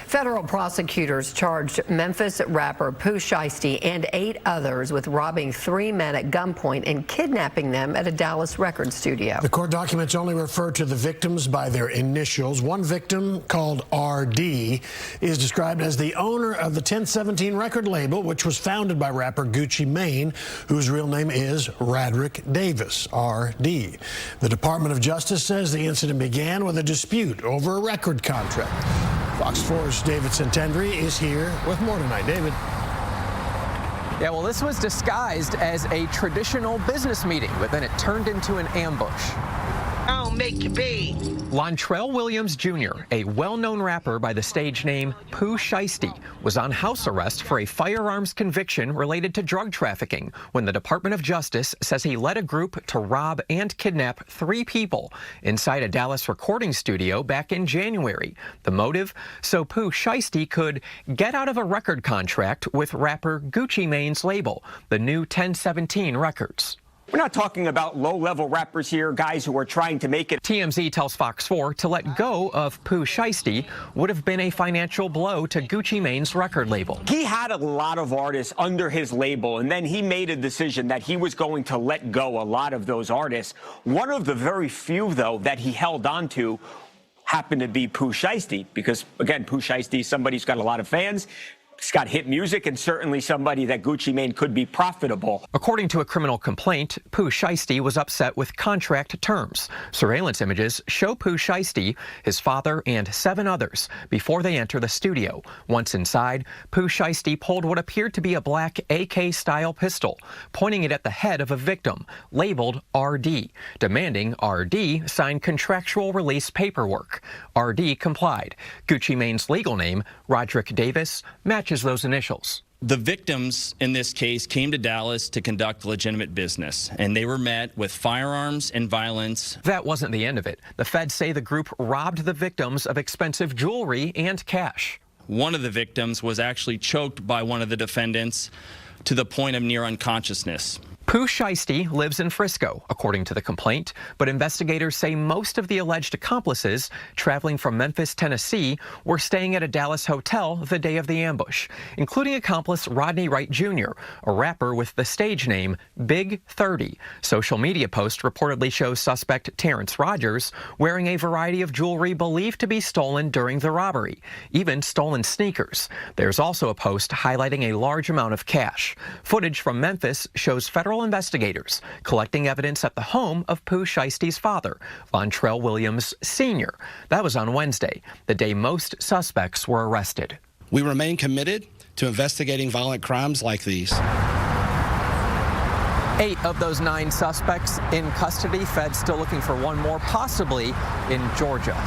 Federal prosecutors charged Memphis rapper Pooh Shiesty and 8 others with robbing 3 men at gunpoint and kidnapping them at a Dallas record studio. The court documents only refer to the victims by their initials. One victim, called RD, is described as the owner of the 1017 record label, which was founded by rapper Gucci Mane, whose real name is Radrick Davis, RD. The Department of Justice says the incident began with a dispute over a record contract. Fox 4's David Sentendrey is here with more tonight. David. Yeah, well, this was disguised as a traditional business meeting, but then it turned into an ambush. I'll make you pay. Lontrell Williams Jr., a well-known rapper by the stage name Pooh Shiesty, was on house arrest for a firearms conviction related to drug trafficking when the Department of Justice says he led a group to rob and kidnap 3 people inside a Dallas recording studio back in January. The motive? So Pooh Shiesty could get out of a record contract with rapper Gucci Mane's label, the new 1017 Records. We're not talking about low-level rappers here, guys who are trying to make it. TMZ tells Fox 4 to let go of Pooh Shiesty would have been a financial blow to Gucci Mane's record label. He had a lot of artists under his label, and then he made a decision that he was going to let go a lot of those artists. One of the very few, though, that he held on to happened to be Pooh Shiesty, because, again, Pooh Shiesty is somebody who's got a lot of fans. He's got hit music and certainly somebody that Gucci Mane could be profitable. According to a criminal complaint, Pooh Shiesty was upset with contract terms. Surveillance images show Pooh Shiesty, his father, and 7 others before they enter the studio. Once inside, Pooh Shiesty pulled what appeared to be a black AK-style pistol, pointing it at the head of a victim, labeled RD, demanding RD sign contractual release paperwork. RD complied. Gucci Mane's legal name, Radrick Davis, matches those initials. The victims in this case came to Dallas to conduct legitimate business, and they were met with firearms and violence. That wasn't the end of it. The feds say the group robbed the victims of expensive jewelry and cash. One of the victims was actually choked by one of the defendants to the point of near unconsciousness. Pooh Shiesty lives in Frisco, according to the complaint, but investigators say most of the alleged accomplices traveling from Memphis, Tennessee, were staying at a Dallas hotel the day of the ambush, including accomplice Rodney Wright Jr., a rapper with the stage name Big 30. Social media post reportedly shows suspect Terrence Rogers wearing a variety of jewelry believed to be stolen during the robbery, even stolen sneakers. There's also a post highlighting a large amount of cash. Footage from Memphis shows federal investigators collecting evidence at the home of Pooh Shiesty's father, Lontrell Williams Sr. That was on Wednesday, the day most suspects were arrested. We remain committed to investigating violent crimes like these. 8 of those 9 suspects in custody. Feds still looking for one more, possibly in Georgia.